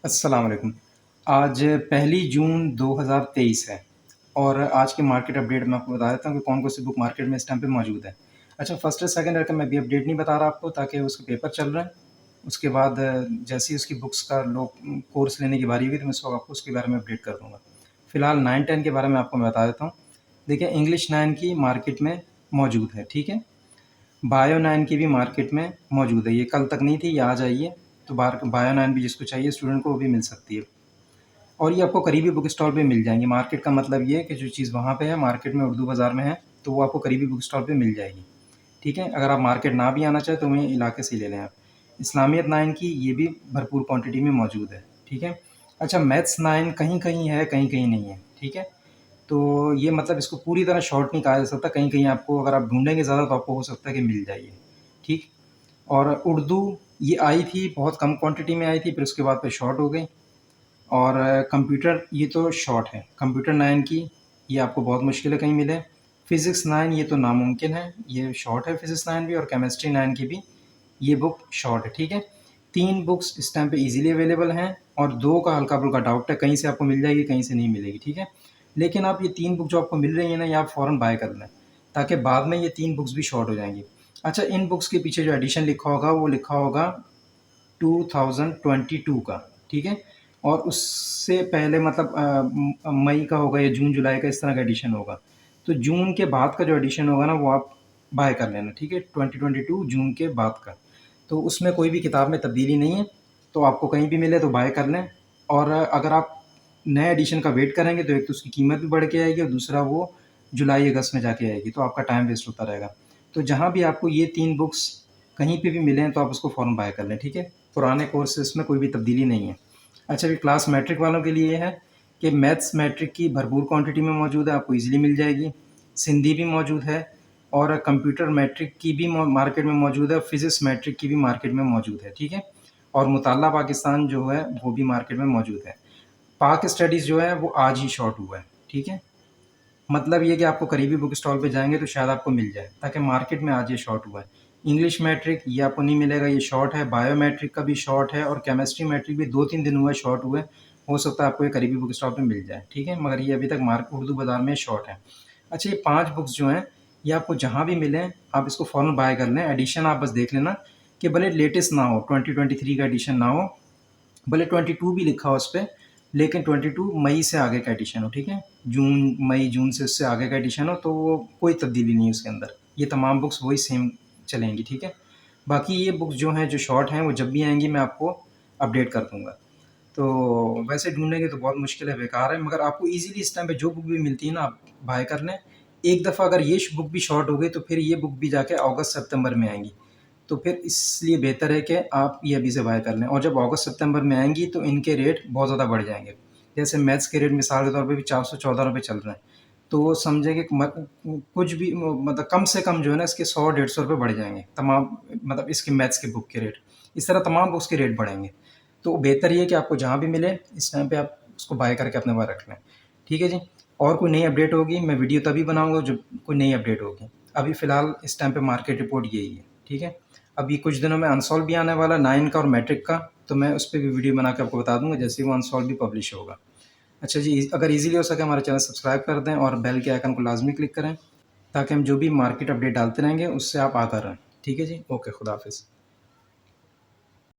अस्सलाम वालेकुम। आज पहली जून 2023 है और आज के मार्केट अपडेट मैं आपको बता देता हूँ कि कौन-कौन सी बुक मार्केट में इस टाइम पे मौजूद है। अच्छा, फर्स्ट और सेकंड का मैं अभी अपडेट नहीं बता रहा आपको ताकि उसके पेपर चल रहे हैं। उसके बाद जैसे ही उसकी बुक्स का कोर्स लेने की बारी हुई तो मैं आपको उसके बारे में अपडेट कर दूँगा। फिलहाल 9-10 के बारे में आपको मैं बता देता हूँ। देखिए, इंग्लिश 9 की मार्केट में मौजूद है, ठीक है? बायो 9 की भी मार्केट में मौजूद है। ये कल तक नहीं थी, ये आज आई है। तो बायो 9 भी जिसको चाहिए स्टूडेंट को वो भी मिल सकती है। और ये आपको करीबी बुक स्टॉल पे मिल जाएँगी। मार्केट का मतलब ये है कि जो चीज़ वहाँ पे है मार्केट में उर्दू बाज़ार में है, तो वो आपको करीबी बुक स्टॉल पे मिल जाएगी। ठीक है? अगर आप मार्केट ना भी आना चाहें तो वहीं इलाके से ही ले लें आप। इस्लामियत 9 की ये भी भरपूर क्वांटिटी में मौजूद है। ठीक है? अच्छा, मैथ्स 9 कहीं-कहीं है, कहीं-कहीं नहीं है। ठीक है? तो ये मतलब इसको पूरी तरह शॉर्ट नहीं कहा जा सकता, कहीं-कहीं आपको अगर आप ढूँढेंगे ज़्यादा तो आपको हो सकता है कि मिल जाए ये। ठीक? और उर्दू ये आई थी, बहुत कम क्वांटिटी में आई थी, फिर उसके बाद फिर शॉर्ट हो गई। और कंप्यूटर ये तो शॉर्ट है। कंप्यूटर 9 की ये आपको बहुत मुश्किल है कहीं मिले। फिज़िक्स 9 ये तो नामुमकिन है, ये शॉर्ट है फिज़िक्स 9 भी, और केमिस्ट्री 9 की भी ये बुक शॉर्ट है, ठीक है? 3 बुक्स इस टाइम पे ईज़िली अवेलेबल हैं और 2 का हल्का-फुल्का डाउट है, कहीं से आपको मिल जाएगी, कहीं से नहीं मिलेगी, ठीक है? लेकिन आप ये 3 बुक जो आपको मिल रही हैं ना, ये आप फ़ौरन बाय कर लें, ताकि बाद में ये 3 बुक्स भी शॉर्ट हो जाएँगी। अच्छा, इन बुक्स के पीछे जो एडिशन लिखा होगा, वो लिखा होगा 2022 का, ठीक है? और उससे पहले मतलब मई का होगा या जून जुलाई का, इस तरह का एडिशन होगा। तो जून के बाद का जो एडिशन होगा ना, वो आप बाय कर लेना, ठीक है? 2022 जून के बाद का। तो उसमें कोई भी किताब में तब्दीली नहीं है, तो आपको कहीं भी मिले तो बाय कर लें। और अगर आप नए एडिशन का वेट करेंगे तो एक तो उसकी कीमत भी बढ़ के आएगी और दूसरा वो जुलाई अगस्त में जाके आएगी, तो आपका टाइम वेस्ट होता रहेगा। तो जहाँ भी आपको ये 3 बुक्स कहीं पे भी मिलें तो आप उसको फ़ौरन बाय कर लें, ठीक है? पुराने कोर्सेज़ में कोई भी तब्दीली नहीं है। अच्छा, अभी क्लास मैट्रिक वालों के लिए ये है कि मैथ्स मैट्रिक की भरपूर क्वांटिटी में मौजूद है, आपको ईज़िली मिल जाएगी। सिंधी भी मौजूद है और कंप्यूटर मैट्रिक की भी मार्केट में मौजूद है, फिज़िक्स मैट्रिक की भी मार्केट में मौजूद है, ठीक है? और मुताल्ला पाकिस्तान जो है वो भी मार्केट में मौजूद है। पाक स्टडीज़ जो है वो आज ही शॉर्ट हुआ है, ठीक है? मतलब ये कि आपको करीबी बुक स्टॉल पे जाएँगे तो शायद आपको मिल जाए, ताकि मार्केट में आज ये शॉर्ट हुआ है। इंग्लिश मैट्रिक ये आपको नहीं मिलेगा, ये शॉर्ट है, बायो मैट्रिक का भी शॉर्ट है और केमिस्ट्री मैट्रिक भी 2-3 दिन हुए शॉर्ट हुए। हो सकता है आपको ये करीबी बुक स्टॉल पे मिल जाए, ठीक है? मगर ये अभी तक उर्दू बाज़ार में शॉर्ट है। अच्छा, ये 5 बुक्स जो हैं, ये आपको जहाँ भी मिलें, आप इसको फ़ौरन बाय कर लें। एडिशन आप बस देख लेना कि भले लेटेस्ट ना हो, 2023 का एडिशन ना हो, भले 22 भी लिखा हो उसपे, लेकिन 22 मई से आगे का एडिशन हो, ठीक है? मई, जून से उससे आगे का एडिशन हो तो वो कोई तब्दीली नहीं है उसके अंदर। ये तमाम बुक्स वही सेम चलेंगी, ठीक है? बाकी ये बुक्स जो हैं, जो शॉर्ट हैं, वो जब भी आएँगी मैं आपको अपडेट कर दूँगा। तो वैसे ढूँढेंगे तो बहुत मुश्किल है, बेकार है, मगर आपको ईज़िली इस टाइम पे जो बुक भी मिलती है ना, आप बाय कर लें। एक दफ़ा अगर ये बुक भी शॉर्ट हो गई तो फिर ये बुक भी जाके अगस्त-सितंबर में आएँगी। तो फिर इसलिए बेहतर है कि आप ये अभी से बाय कर लें, और जब अगस्त-सितंबर में आएँगी तो इनके रेट बहुत ज़्यादा बढ़ जाएँगे। जैसे मैथ्स के रेट मिसाल के तौर पे भी ₹414 चल रहे हैं, तो वो समझें कि कुछ भी मतलब कम से कम जो है ना, इसके 100 ₹150 बढ़ जाएँगे, तमाम मतलब इसके मैथ्स की बुक के रेट। इस तरह तमाम बुक्स के रेट बढ़ेंगे। तो बेहतर ये है कि आपको जहाँ भी मिले इस टाइम पे आप उसको बाय करके अपने पास रख लें। ठीक है जी? और कोई नई अपडेट होगी मैं वीडियो तभी बनाऊँगा जब कोई नई अपडेट होगी। अभी फ़िलहाल इस टाइम पे मार्केट रिपोर्ट यही है, ठीक है? अभी कुछ दिनों में अनसॉल्व भी आने वाला है 9 का और मैट्रिक का, तो मैं उस पे भी वीडियो बना के आपको बता दूँगा जैसे ही वो अनसॉल्व भी पब्लिश होगा। अच्छा जी, अगर ईज़िली हो सके हमारा चैनल सब्सक्राइब कर दें और बेल के आइकन को लाज़मी क्लिक करें, ताकि हम जो भी मार्केट अपडेट डालते रहेंगे उससे आप आगाह रहें। ठीक है जी? ओके, खुदा हाफ़िज़।